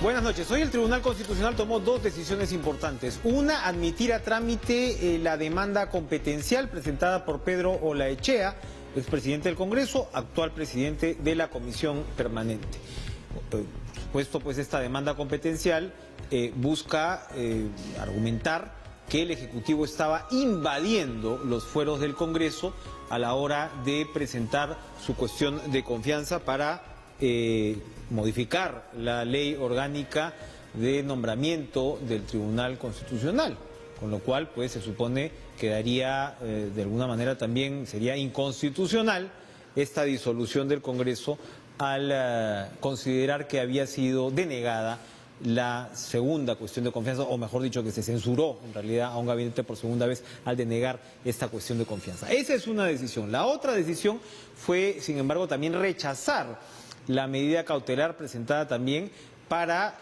Buenas noches. Hoy el Tribunal Constitucional tomó dos decisiones importantes. Una, admitir a trámite la demanda competencial presentada por Pedro Olaechea, expresidente del Congreso, actual presidente de la Comisión Permanente. Por supuesto, pues esta demanda competencial busca argumentar que el Ejecutivo estaba invadiendo los fueros del Congreso a la hora de presentar su cuestión de confianza para modificar la ley orgánica de nombramiento del Tribunal Constitucional, con lo cual pues se supone quedaría de alguna manera también sería inconstitucional esta disolución del Congreso al considerar que había sido denegada la segunda cuestión de confianza, o mejor dicho, que se censuró en realidad a un gabinete por segunda vez al denegar esta cuestión de confianza. Esa es una decisión. La otra decisión fue, sin embargo, también rechazar la medida cautelar presentada también para,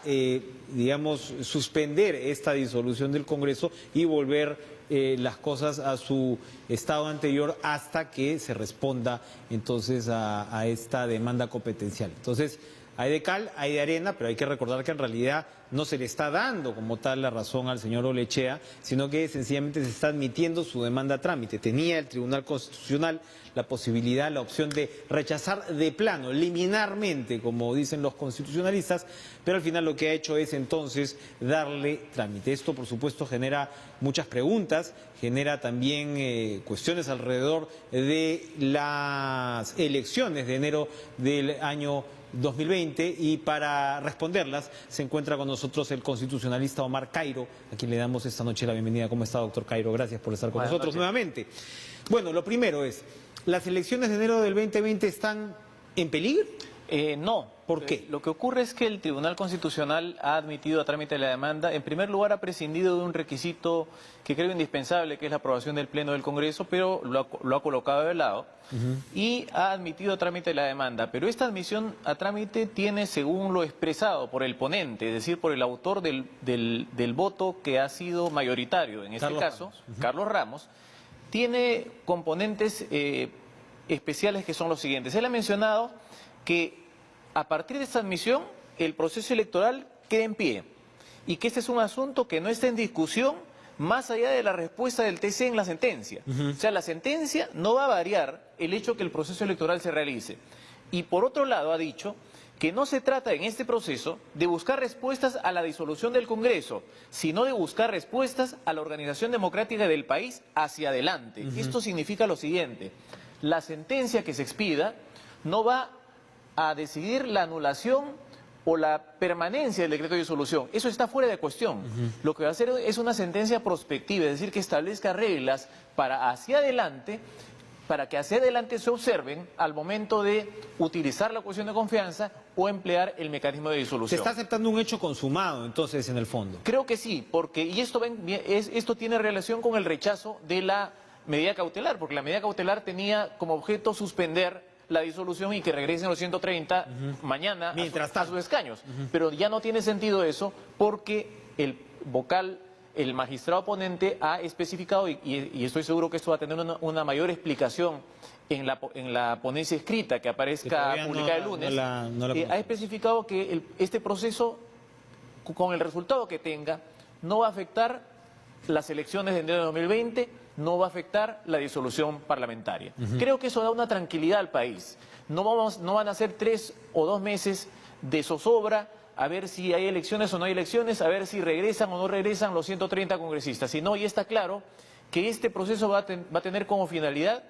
digamos, suspender esta disolución del Congreso y volver las cosas a su estado anterior hasta que se responda entonces a esta demanda competencial. Entonces, hay de cal, hay de arena, pero hay que recordar que en realidad no se le está dando como tal la razón al señor Olaechea, sino que sencillamente se está admitiendo su demanda a trámite. Tenía el Tribunal Constitucional la posibilidad, la opción de rechazar de plano, liminarmente, como dicen los constitucionalistas, pero al final lo que ha hecho es entonces darle trámite. Esto, por supuesto, genera muchas preguntas, genera también cuestiones alrededor de las elecciones de enero del año 2020, y para responderlas se encuentra con nosotros el constitucionalista Omar Cairo, a quien le damos esta noche la bienvenida. ¿Cómo está, doctor Cairo? Gracias por estar con nosotros nuevamente. Bueno, lo primero es, ¿las elecciones de enero del 2020 están en peligro? No. ¿Por qué? Lo que ocurre es que el Tribunal Constitucional ha admitido a trámite la demanda. En primer lugar, ha prescindido de un requisito que creo indispensable, que es la aprobación del Pleno del Congreso, pero lo ha colocado de lado y ha admitido a trámite la demanda. Pero esta admisión a trámite tiene, según lo expresado por el ponente, es decir, por el autor del voto que ha sido mayoritario, en este caso, Carlos Ramos, tiene componentes especiales que son los siguientes. Él ha mencionado que a partir de esta admisión el proceso electoral queda en pie y que este es un asunto que no está en discusión más allá de la respuesta del TC en la sentencia. O sea, la sentencia no va a variar el hecho que el proceso electoral se realice. Y por otro lado ha dicho que no se trata en este proceso de buscar respuestas a la disolución del Congreso, sino de buscar respuestas a la organización democrática del país hacia adelante. Esto significa lo siguiente: la sentencia que se expida no va a decidir la anulación o la permanencia del decreto de disolución. Eso está fuera de cuestión. Lo que va a hacer es una sentencia prospectiva, es decir, que establezca reglas para hacia adelante, para que hacia adelante se observen al momento de utilizar la cuestión de confianza o emplear el mecanismo de disolución. ¿Se está aceptando un hecho consumado, entonces, en el fondo? Creo que sí, porque y esto tiene relación con el rechazo de la medida cautelar, porque la medida cautelar tenía como objeto suspender la disolución y que regresen los 130 mañana a sus escaños. Pero ya no tiene sentido eso, porque el vocal, el magistrado ponente, ha especificado, y estoy seguro que esto va a tener una mayor explicación en la ponencia escrita que aparezca publicada el lunes, ha especificado que este proceso, con el resultado que tenga, no va a afectar las elecciones de enero de 2020, no va a afectar la disolución parlamentaria. Creo que eso da una tranquilidad al país. No van a ser 3 o 2 meses de zozobra a ver si hay elecciones o no hay elecciones, a ver si regresan o no regresan los 130 congresistas. Sino, y está claro que este proceso va a tener como finalidad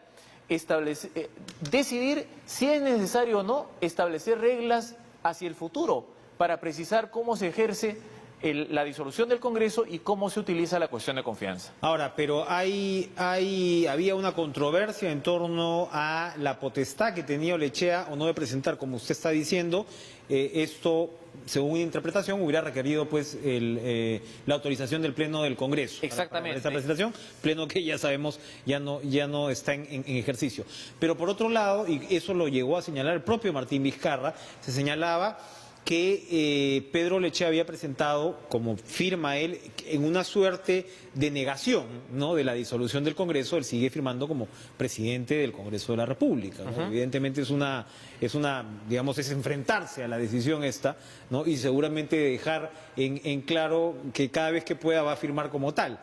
decidir si es necesario o no establecer reglas hacia el futuro para precisar cómo se ejerce la disolución del Congreso y cómo se utiliza la cuestión de confianza. Ahora, pero había una controversia en torno a la potestad que tenía Olaechea o no de presentar, como usted está diciendo. Esto, según mi interpretación, hubiera requerido pues la autorización del Pleno del Congreso. Exactamente. Para esta presentación, Pleno que ya sabemos ya no está en ejercicio. Pero por otro lado, y eso lo llegó a señalar el propio Martín Vizcarra, se señalaba que Pedro Lechea había presentado, como firma él, en una suerte de negación, ¿no?, de la disolución del Congreso. Él sigue firmando como presidente del Congreso de la República, ¿no? Evidentemente digamos, es enfrentarse a la decisión esta, ¿no?, y seguramente dejar en claro que cada vez que pueda va a firmar como tal.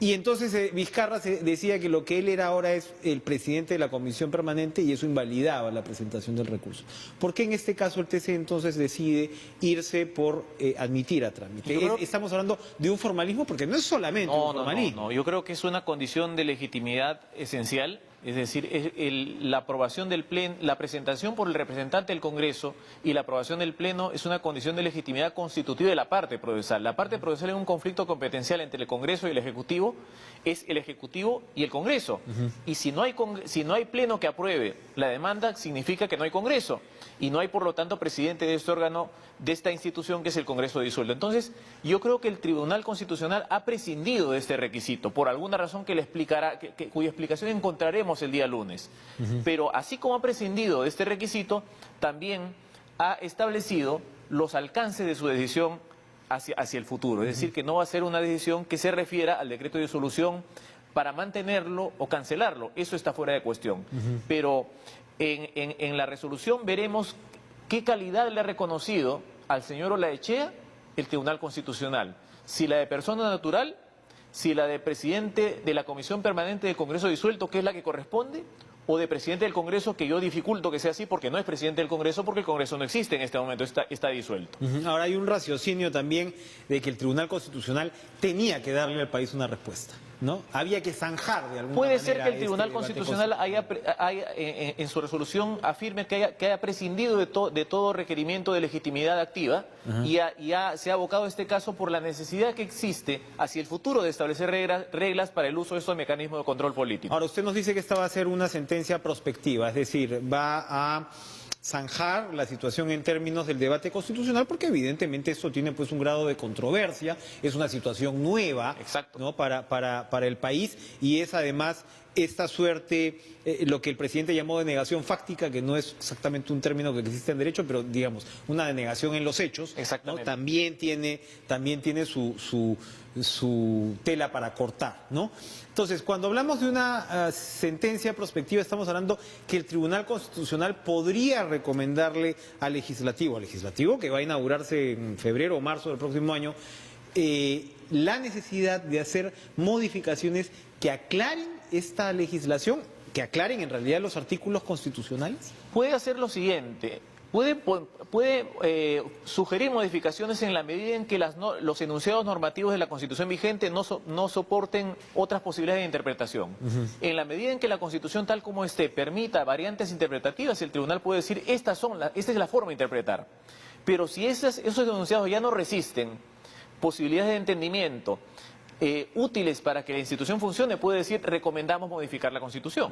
Y entonces Vizcarra decía que lo que él era ahora es el presidente de la comisión permanente y eso invalidaba la presentación del recurso. ¿Por qué en este caso el TC entonces decide irse por admitir a trámite? Estamos hablando de un formalismo porque no es solamente un formalismo. No, yo creo que es una condición de legitimidad esencial. Es decir, la aprobación del Pleno, la presentación por el representante del Congreso y la aprobación del Pleno es una condición de legitimidad constitutiva de la parte procesal. La parte procesal es un conflicto competencial entre el Congreso y el Ejecutivo, es el Ejecutivo y el Congreso. Y si no hay Pleno que apruebe la demanda, significa que no hay Congreso. Y no hay, por lo tanto, presidente de este órgano, de esta institución que es el Congreso disuelto. Entonces, yo creo que el Tribunal Constitucional ha prescindido de este requisito, por alguna razón que le explicará, cuya explicación encontraremos el día lunes. Pero así como ha prescindido de este requisito, también ha establecido los alcances de su decisión hacia el futuro. Es decir, que no va a ser una decisión que se refiera al decreto de disolución para mantenerlo o cancelarlo. Eso está fuera de cuestión. Pero en la resolución veremos qué calidad le ha reconocido al señor Olaechea el Tribunal Constitucional. Si la de persona natural, si la de presidente de la Comisión Permanente del Congreso disuelto, que es la que corresponde, o de presidente del Congreso, que yo dificulto que sea así porque no es presidente del Congreso, porque el Congreso no existe en este momento, está disuelto. Ahora hay un raciocinio también de que el Tribunal Constitucional tenía que darle al país una respuesta, ¿no? Había que zanjar de alguna manera. Puede ser que el Tribunal Constitucional en su resolución afirme que haya prescindido de todo requerimiento de legitimidad activa y se ha abocado este caso por la necesidad que existe hacia el futuro de establecer reglas para el uso de estos mecanismos de control político. Ahora, usted nos dice que esta va a ser una sentencia prospectiva, es decir, va a zanjar la situación en términos del debate constitucional, porque evidentemente esto tiene pues un grado de controversia, es una situación nueva, ¿no?, para el país, y es además esta suerte, lo que el presidente llamó denegación fáctica, que no es exactamente un término que existe en derecho, pero digamos, una denegación en los hechos, ¿no?, también tiene su tela para cortar, ¿no? Entonces, cuando hablamos de una sentencia prospectiva, estamos hablando que el Tribunal Constitucional podría recomendarle al legislativo que va a inaugurarse en febrero o marzo del próximo año, la necesidad de hacer modificaciones que aclaren esta legislación, que aclaren en realidad los artículos constitucionales. Puede hacer lo siguiente. Puede sugerir modificaciones en la medida en que los enunciados normativos de la Constitución vigente no soporten otras posibilidades de interpretación. En la medida en que la Constitución tal como esté permita variantes interpretativas, el tribunal puede decir esta es la forma de interpretar. Pero si esos enunciados ya no resisten posibilidades de entendimiento útiles para que la institución funcione, puede decir recomendamos modificar la Constitución.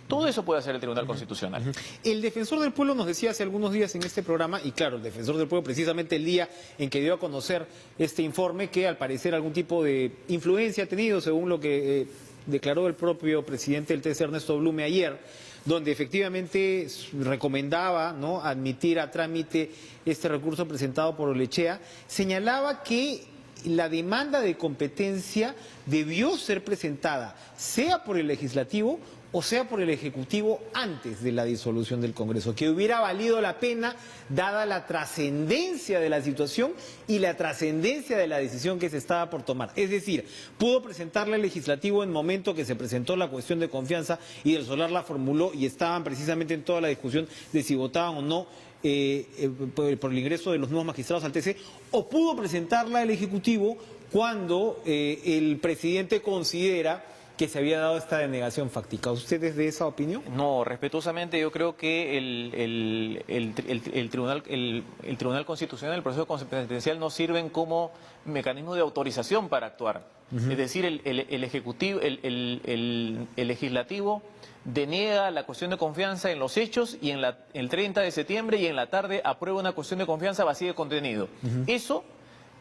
Todo eso puede hacer el Tribunal Constitucional. El Defensor del Pueblo nos decía hace algunos días en este programa, y claro, el Defensor del Pueblo precisamente el día en que dio a conocer este informe, que al parecer algún tipo de influencia ha tenido, según lo que declaró el propio presidente del TC, Ernesto Blume, ayer, donde efectivamente recomendaba, ¿no?, admitir a trámite este recurso presentado por Olechea, señalaba que la demanda de competencia debió ser presentada, sea por el Legislativo o sea por el Ejecutivo, antes de la disolución del Congreso, que hubiera valido la pena dada la trascendencia de la situación y la trascendencia de la decisión que se estaba por tomar. Es decir, pudo presentarle al Legislativo en el momento que se presentó la cuestión de confianza y el Solar la formuló y estaban precisamente en toda la discusión de si votaban o no por el ingreso de los nuevos magistrados al TC, o pudo presentarla al Ejecutivo cuando el presidente considera que se había dado esta denegación fáctica. ¿Usted es de esa opinión? No, respetuosamente yo creo que el Tribunal Constitucional, el proceso competencial no sirven como mecanismo de autorización para actuar. Es decir, el Ejecutivo, el Legislativo deniega la cuestión de confianza en los hechos y el 30 de septiembre y en la tarde aprueba una cuestión de confianza vacía de contenido. Eso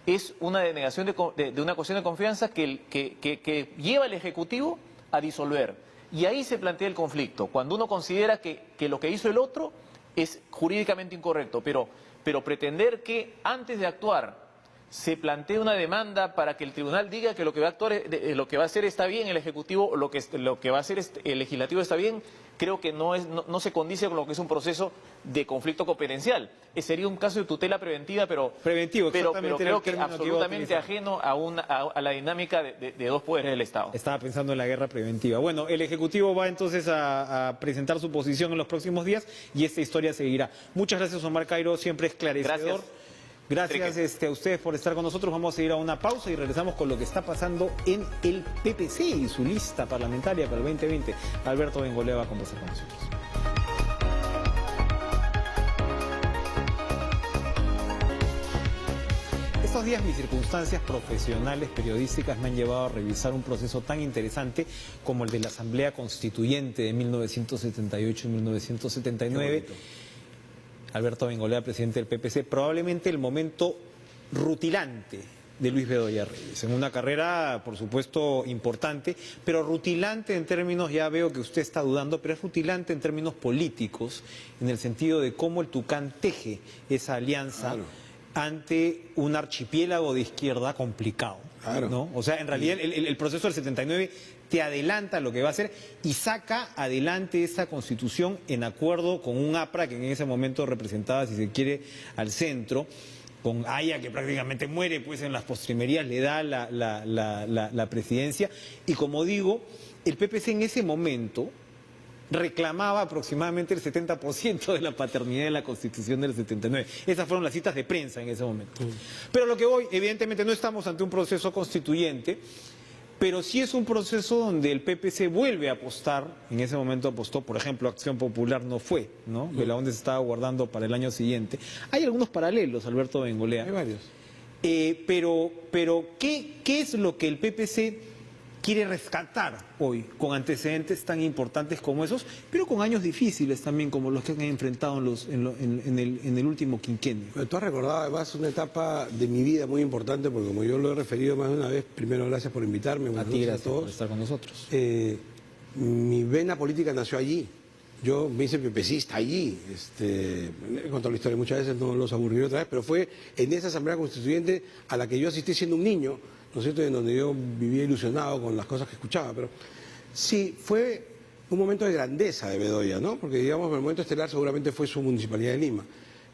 es una denegación de una cuestión de confianza que lleva al Ejecutivo a disolver. Y ahí se plantea el conflicto, cuando uno considera que lo que hizo el otro es jurídicamente incorrecto, pero pero pretender que antes de actuar se plantee una demanda para que el tribunal diga que lo que va a actuar, lo que va a hacer está bien, el Ejecutivo, lo que va a hacer el Legislativo está bien, creo que no se condice con lo que es un proceso de conflicto competencial. Sería un caso de tutela preventiva, pero creo que absolutamente ajeno a la dinámica de dos poderes del Estado. Estaba pensando en la guerra preventiva. Bueno, el Ejecutivo va entonces a presentar su posición en los próximos días y esta historia seguirá. Muchas gracias, Omar Cairo, siempre esclarecedor. Gracias a ustedes por estar con nosotros. Vamos a ir a una pausa y regresamos con lo que está pasando en el PPC y su lista parlamentaria para el 2020. Alberto Bengolea va a conversar con nosotros. Estos días mis circunstancias profesionales periodísticas me han llevado a revisar un proceso tan interesante como el de la Asamblea Constituyente de 1978 y 1979. Alberto Bengolea, presidente del PPC, probablemente el momento rutilante de Luis Bedoya Reyes, en una carrera, por supuesto, importante, pero rutilante en términos, ya veo que usted está dudando, pero es rutilante en términos políticos, en el sentido de cómo el Tucán teje esa alianza ante un archipiélago de izquierda complicado, ¿no? O sea, en realidad el proceso del 79 te adelanta lo que va a hacer y saca adelante esta constitución en acuerdo con un APRA que en ese momento representaba, si se quiere, al centro, con Haya, que prácticamente muere pues en las postrimerías, le da la presidencia, y como digo, el PPC en ese momento reclamaba aproximadamente el 70% de la paternidad de la Constitución del 79. Esas fueron las citas de prensa en ese momento. Pero lo que voy, evidentemente no estamos ante un proceso constituyente, pero sí es un proceso donde el PPC vuelve a apostar. En ese momento apostó, por ejemplo, Acción Popular no fue, ¿no? Belaúnde se estaba guardando para el año siguiente. Hay algunos paralelos, Alberto Bengolea. Hay varios. Pero ¿qué es lo que el PPC quiere rescatar hoy, con antecedentes tan importantes como esos, pero con años difíciles también, como los que han enfrentado en el último quinquenio? Pero tú has recordado además una etapa de mi vida muy importante, porque como yo lo he referido más de una vez, primero gracias por invitarme. A ti gracias por estar con nosotros. Mi vena política nació allí. Yo me hice PPCista allí. He contado la historia muchas veces, no los aburriré otra vez, pero fue en esa Asamblea Constituyente a la que yo asistí siendo un niño, ¿no es cierto?, en donde yo vivía ilusionado con las cosas que escuchaba. Pero sí, fue un momento de grandeza de Bedoya, ¿no? Porque, digamos, el momento estelar seguramente fue su Municipalidad de Lima.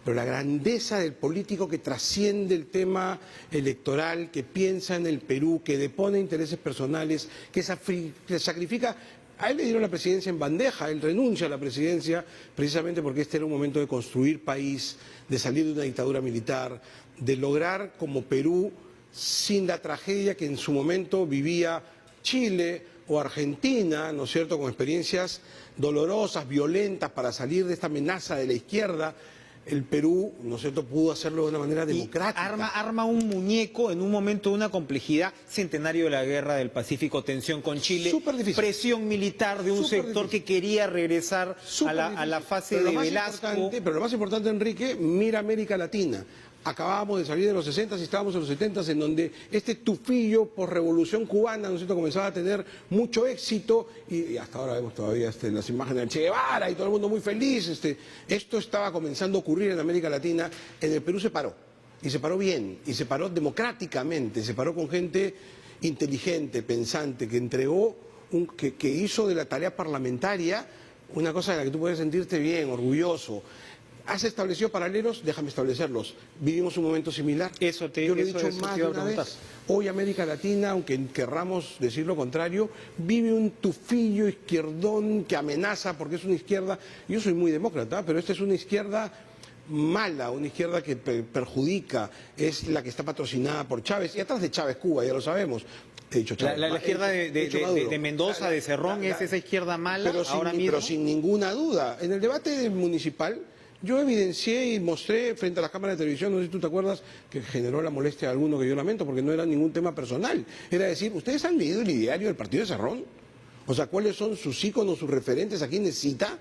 Pero la grandeza del político que trasciende el tema electoral, que piensa en el Perú, que depone intereses personales, que sacrifica. A él le dieron la presidencia en bandeja, él renuncia a la presidencia precisamente porque este era un momento de construir país, de salir de una dictadura militar, de lograr como Perú, sin la tragedia que en su momento vivía Chile o Argentina, ¿no es cierto?, con experiencias dolorosas, violentas, para salir de esta amenaza de la izquierda. El Perú, ¿no es cierto?, pudo hacerlo de una manera democrática. Arma un muñeco en un momento de una complejidad, centenario de la Guerra del Pacífico, tensión con Chile, presión militar de un sector que quería regresar a la fase de Velasco. Pero lo más importante, Enrique, mira América Latina. Acabábamos de salir de los 60 y estábamos en los 70, en donde este tufillo por revolución cubana, ¿no es cierto?, comenzaba a tener mucho éxito, y hasta ahora vemos todavía las imágenes de Che Guevara y todo el mundo muy feliz. Esto estaba comenzando a ocurrir en América Latina. En el Perú se paró, y se paró bien, y se paró democráticamente, se paró con gente inteligente, pensante, que entregó, que hizo de la tarea parlamentaria una cosa de la que tú puedes sentirte bien, orgulloso. ¿Has establecido paralelos? Déjame establecerlos. Vivimos un momento similar. Yo lo he dicho más de una vez. Hoy América Latina, aunque querramos decir lo contrario, vive un tufillo izquierdón que amenaza porque es una izquierda. Yo soy muy demócrata, pero esta es una izquierda mala, una izquierda que perjudica, es la que está patrocinada por Chávez, y atrás de Chávez Cuba, ya lo sabemos. He dicho Chávez, la izquierda de Mendoza, de Cerrón, es esa izquierda mala, pero sin ninguna duda. En el debate municipal, yo evidencié y mostré frente a las cámaras de televisión, no sé si tú te acuerdas, que generó la molestia a alguno, que yo lamento, porque no era ningún tema personal. Era decir, ¿ustedes han leído el ideario del partido de Cerrón? O sea, ¿cuáles son sus íconos, sus referentes? ¿A quién cita?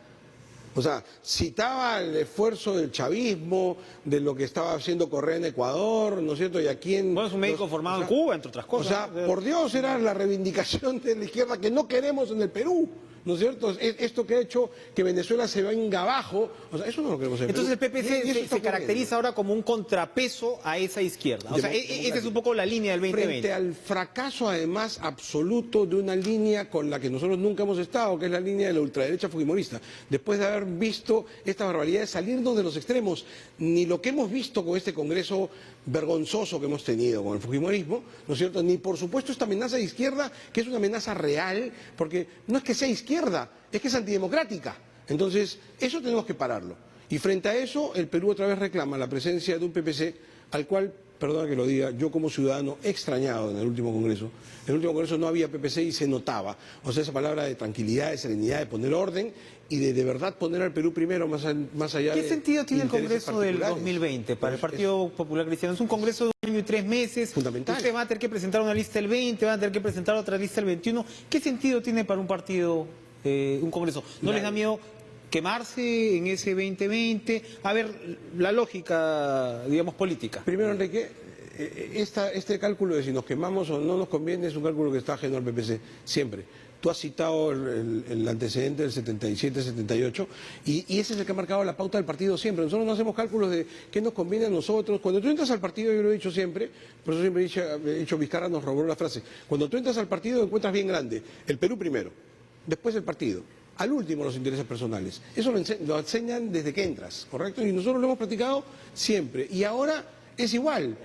O sea, citaba el esfuerzo del chavismo, de lo que estaba haciendo Correa en Ecuador, ¿no es cierto? Y aquí en... Bueno, es un médico formado en Cuba, entre otras cosas. O sea, por Dios, era la reivindicación de la izquierda que no queremos en el Perú, ¿no es cierto? Esto que ha hecho que Venezuela se venga abajo, o sea, eso no lo queremos en el Entonces el Perú. PPC Y eso se está caracteriza ahora como un contrapeso a esa izquierda. O sea, esa es un poco la línea del 2020. Frente al fracaso, además, absoluto de una línea con la que nosotros nunca hemos estado, que es la línea de la ultraderecha fujimorista. Después de haber visto esta barbaridad de salirnos de los extremos, ni lo que hemos visto con este Congreso vergonzoso que hemos tenido con el fujimorismo, ¿no es cierto? Ni, por supuesto, esta amenaza de izquierda, que es una amenaza real, porque no es que sea izquierda, es que es antidemocrática. Entonces, eso tenemos que pararlo. Y frente a eso, el Perú otra vez reclama la presencia de un PPC al cual, perdona que lo diga, yo como ciudadano he extrañado en el último Congreso. En el último Congreso no había PPC y se notaba. O sea, esa palabra de tranquilidad, de serenidad, de poner orden y de verdad poner al Perú primero más allá de... ¿Qué sentido tiene el intereses Congreso del particulares? 2020 para el Partido Popular Cristiano? Es un Congreso de 1 año y 3 meses. Fundamental. Usted va a tener que presentar una lista el 20, van a tener que presentar otra lista el 21. ¿Qué sentido tiene para un partido un Congreso? ¿No les da miedo quemarse en ese 2020? A ver, la lógica, digamos, política. Primero, Enrique, este cálculo de si nos quemamos o no nos conviene es un cálculo que está ajeno al PPC, siempre. Tú has citado el antecedente del 77-78 y ese es el que ha marcado la pauta del partido siempre. Nosotros no hacemos cálculos de qué nos conviene a nosotros. Cuando tú entras al partido, yo lo he dicho siempre, por eso siempre he dicho Vizcarra nos robó la frase, cuando tú entras al partido encuentras bien grande el Perú primero, después el partido. Al último los intereses personales. Eso lo enseñan desde que entras, ¿correcto? Y nosotros lo hemos practicado siempre. Y ahora es igual.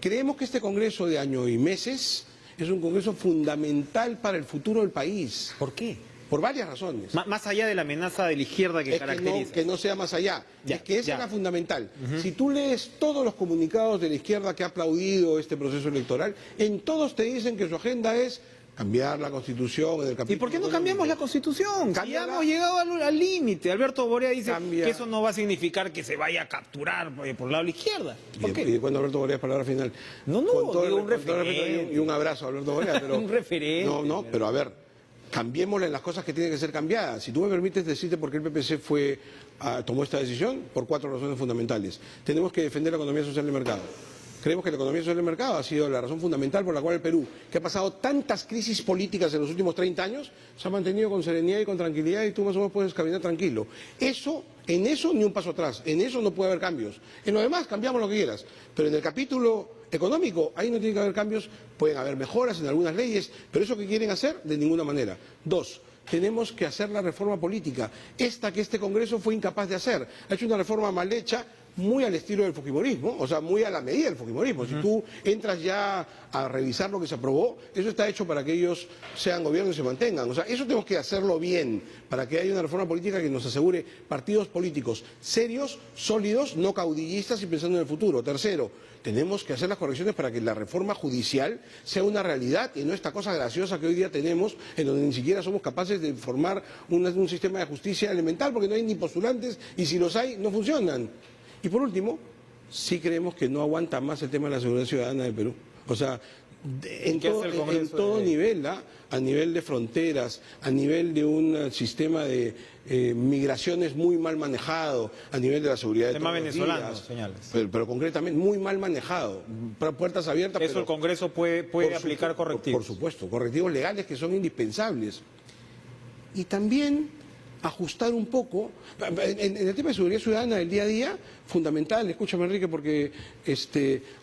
Creemos que este Congreso de año y meses es un Congreso fundamental para el futuro del país. ¿Por qué? Por varias razones. Más allá de la amenaza de la izquierda que Es caracteriza. que no sea más allá. Ya, es que esa ya. es la fundamental. Si tú lees todos los comunicados de la izquierda que ha aplaudido este proceso electoral, en todos te dicen que su agenda es cambiar la Constitución en el capítulo... ¿Y por qué no cambiamos la Constitución? Si ya Cámbiala. hemos llegado al límite. Alberto Borea dice Cambia. que eso no va a significar que se vaya a capturar por el lado de la izquierda. ¿Por ¿Y qué? cuándo Alberto Borea palabra final? No, Con todo digo el- un con todo el referente. respeto y un abrazo a Alberto Borea, pero... Un referente. No, pero a ver, cambiémosle las cosas que tienen que ser cambiadas. Si tú me permites decirte por qué el PPC tomó esta decisión, por 4 razones fundamentales. Tenemos que defender la economía social del mercado. Creemos que la economía social del mercado ha sido la razón fundamental por la cual el Perú, que ha pasado tantas crisis políticas en los últimos 30 años, se ha mantenido con serenidad y con tranquilidad y tú más o menos puedes caminar tranquilo. En eso ni un paso atrás, en eso no puede haber cambios. En lo demás cambiamos lo que quieras, pero en el capítulo económico ahí no tiene que haber cambios, pueden haber mejoras en algunas leyes, pero eso que quieren hacer de ninguna manera. 2. Tenemos que hacer la reforma política, esta que este Congreso fue incapaz de hacer. Ha hecho una reforma mal hecha, muy al estilo del fujimorismo, o sea, muy a la medida del fujimorismo. Si tú entras ya a revisar lo que se aprobó, eso está hecho para que ellos sean gobierno y se mantengan. O sea, eso tenemos que hacerlo bien, para que haya una reforma política que nos asegure partidos políticos serios, sólidos, no caudillistas y pensando en el futuro. Tercero, tenemos que hacer las correcciones para que la reforma judicial sea una realidad y no esta cosa graciosa que hoy día tenemos, en donde ni siquiera somos capaces de formar un sistema de justicia elemental, porque no hay ni postulantes y si los hay, no funcionan. Y por último, sí creemos que no aguanta más el tema de la seguridad ciudadana del Perú. O sea, en todo nivel, a nivel de fronteras, a nivel de un sistema de migraciones muy mal manejado, a nivel de la seguridad de Tema todos los venezolano, días, señales. pero concretamente muy mal manejado, puertas abiertas. Eso pero el Congreso puede aplicar correctivos. Por supuesto, correctivos legales que son indispensables. Y también ajustar un poco, en el tema de seguridad ciudadana del día a día, fundamental, escúchame Enrique, porque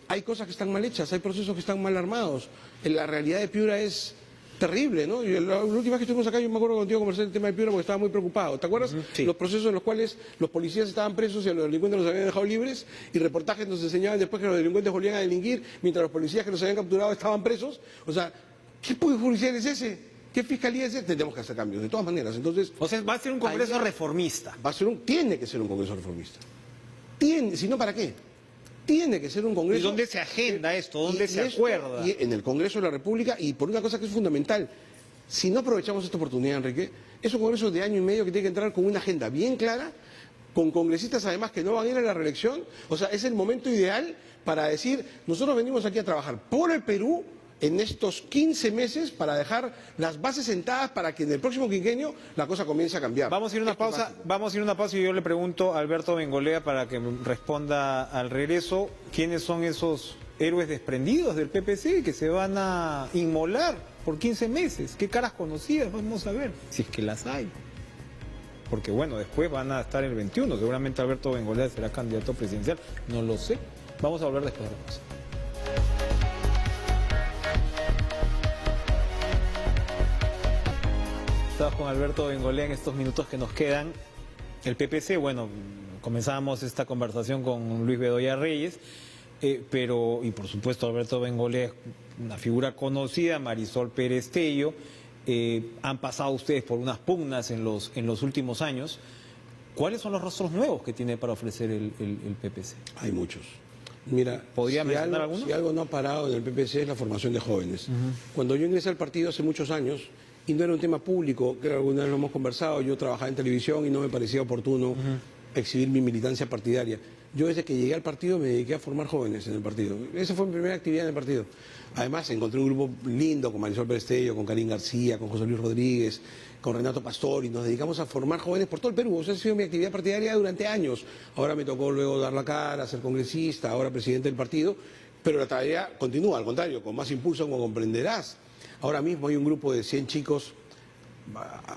hay cosas que están mal hechas, hay procesos que están mal armados. La realidad de Piura es terrible, ¿no? La última vez que estuvimos acá, yo me acuerdo contigo conversar el tema de Piura porque estaba muy preocupado. ¿Te acuerdas? Sí. Los procesos en los cuales los policías estaban presos y a los delincuentes los habían dejado libres y reportajes nos enseñaban después que los delincuentes volvían a delinquir mientras los policías que los habían capturado estaban presos. O sea, ¿qué tipo de policial es ese? ¿Qué fiscalía es ese? Tenemos que hacer cambios, de todas maneras. Entonces, O sea, va a ser un Congreso reformista. tiene que ser un Congreso reformista. Si no, ¿para qué? Tiene que ser un Congreso... ¿Y dónde se agenda esto? ¿Dónde se esto, acuerda? y en el Congreso de la República, y por una cosa que es fundamental, si no aprovechamos esta oportunidad, Enrique, es un Congreso de año y medio que tiene que entrar con una agenda bien clara, con congresistas además que no van a ir a la reelección. O sea, es el momento ideal para decir, nosotros venimos aquí a trabajar por el Perú en estos 15 meses para dejar las bases sentadas para que en el próximo quinquenio la cosa comience a cambiar. Vamos a ir a una pausa y yo le pregunto a Alberto Bengolea para que responda al regreso, ¿quiénes son esos héroes desprendidos del PPC que se van a inmolar por 15 meses? ¿Qué caras conocidas? Vamos a ver, si es que las hay. Porque bueno, después van a estar el 21, seguramente Alberto Bengolea será candidato presidencial, no lo sé. Vamos a volver después de la pausa. Estamos con Alberto Bengolea en estos minutos que nos quedan. El PPC, bueno, comenzamos esta conversación con Luis Bedoya Reyes, y por supuesto Alberto Bengolea es una figura conocida, Marisol Pérez Tello. Han pasado ustedes por unas pugnas en los últimos años. ¿Cuáles son los rostros nuevos que tiene para ofrecer el PPC? Hay muchos. Mira, ¿podría mencionar alguno? Si algo no ha parado en el PPC es la formación de jóvenes. Cuando yo ingresé al partido hace muchos años, y no era un tema público, que alguna vez lo hemos conversado, yo trabajaba en televisión y no me parecía oportuno exhibir mi militancia partidaria. Yo desde que llegué al partido me dediqué a formar jóvenes en el partido. Esa fue mi primera actividad en el partido. Además encontré un grupo lindo con Marisol Pérez Tello, con Karim García, con José Luis Rodríguez, con Renato Pastor, y nos dedicamos a formar jóvenes por todo el Perú. Esa ha sido mi actividad partidaria durante años. Ahora me tocó luego dar la cara, ser congresista, ahora presidente del partido, pero la tarea continúa, al contrario, con más impulso, como comprenderás. Ahora mismo hay un grupo de 100 chicos,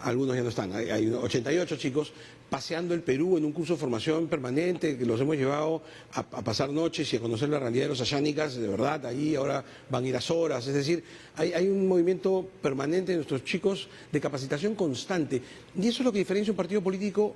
algunos ya no están, hay 88 chicos paseando el Perú en un curso de formación permanente que los hemos llevado a pasar noches y a conocer la realidad de los ayánicas, de verdad, ahí ahora van a ir a Soras, es decir, hay un movimiento permanente de nuestros chicos de capacitación constante, y eso es lo que diferencia un partido político.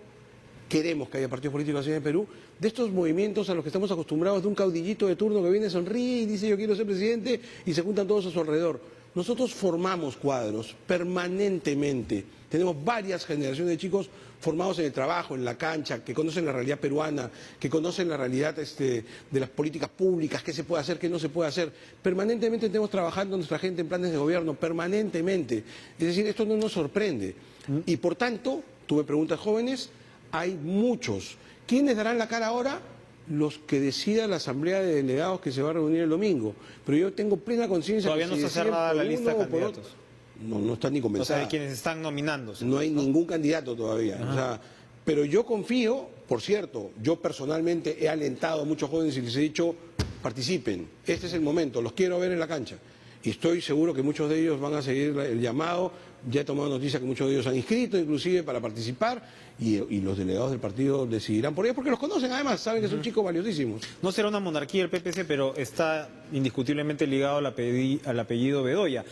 Queremos que haya partidos políticos así en el Perú, de estos movimientos a los que estamos acostumbrados, de un caudillito de turno que viene, sonríe y dice yo quiero ser presidente, y se juntan todos a su alrededor. Nosotros formamos cuadros permanentemente. Tenemos varias generaciones de chicos formados en el trabajo, en la cancha, que conocen la realidad peruana, que conocen la realidad de las políticas públicas, qué se puede hacer, qué no se puede hacer. Permanentemente tenemos trabajando nuestra gente en planes de gobierno, permanentemente. Es decir, esto no nos sorprende. Y por tanto, tú me preguntas, jóvenes, hay muchos. ¿Quiénes darán la cara ahora? Los que decida la asamblea de delegados que se va a reunir el domingo. Pero yo tengo plena conciencia. Todavía no está cerrada la lista de candidatos. No está ni comenzada. O sea, de quienes están nominándose. No hay ningún candidato todavía. O sea, pero yo confío, por cierto, yo personalmente he alentado a muchos jóvenes y les he dicho, participen, este es el momento, los quiero ver en la cancha. Y estoy seguro que muchos de ellos van a seguir el llamado. Ya he tomado noticia que muchos de ellos han inscrito inclusive para participar, y los delegados del partido decidirán por ellos porque los conocen, además saben que son chicos valiosísimos. No será una monarquía el PPC, pero está indiscutiblemente ligado al apellido Bedoya.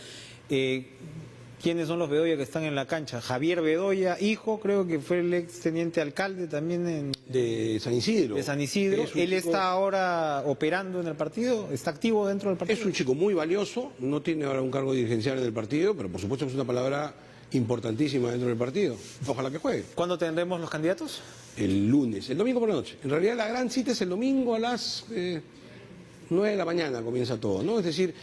¿Quiénes son los Bedoya que están en la cancha? Javier Bedoya, hijo, creo que fue el ex teniente alcalde también de San Isidro. De San Isidro. Él está ahora operando en el partido, está activo dentro del partido. Es un chico muy valioso, no tiene ahora un cargo dirigencial en el partido, pero por supuesto es una palabra importantísima dentro del partido. Ojalá que juegue. ¿Cuándo tendremos los candidatos? El lunes, el domingo por la noche. En realidad la gran cita es el domingo a las 9 de la mañana comienza todo, ¿no? Es decir,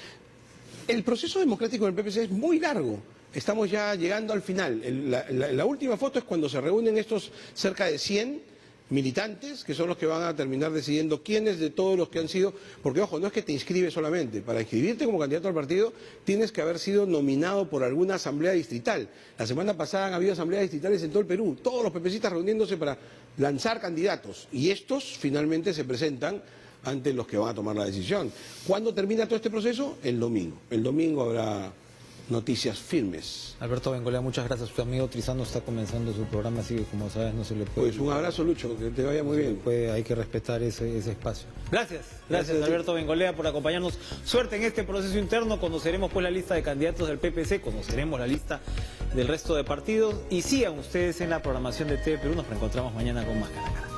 el proceso democrático del PPC es muy largo. Estamos ya llegando al final. La última foto es cuando se reúnen estos cerca de 100 militantes, que son los que van a terminar decidiendo quiénes de todos los que han sido, porque ojo, no es que te inscribes solamente, para inscribirte como candidato al partido tienes que haber sido nominado por alguna asamblea distrital. La semana pasada han habido asambleas distritales en todo el Perú, todos los PPCistas reuniéndose para lanzar candidatos, y estos finalmente se presentan ante los que van a tomar la decisión. ¿Cuándo termina todo este proceso? El domingo. El domingo habrá noticias firmes. Alberto Bengolea, muchas gracias. Su amigo Trizano está comenzando su programa, así que como sabes no se le puede... Pues un abrazo, Lucho, que te vaya muy bien. Hay que respetar ese espacio. Gracias Alberto Bengolea por acompañarnos. Suerte en este proceso interno, conoceremos pues la lista de candidatos del PPC, conoceremos la lista del resto de partidos, y sigan ustedes en la programación de TV Perú. Nos reencontramos mañana con más Cara a Cara.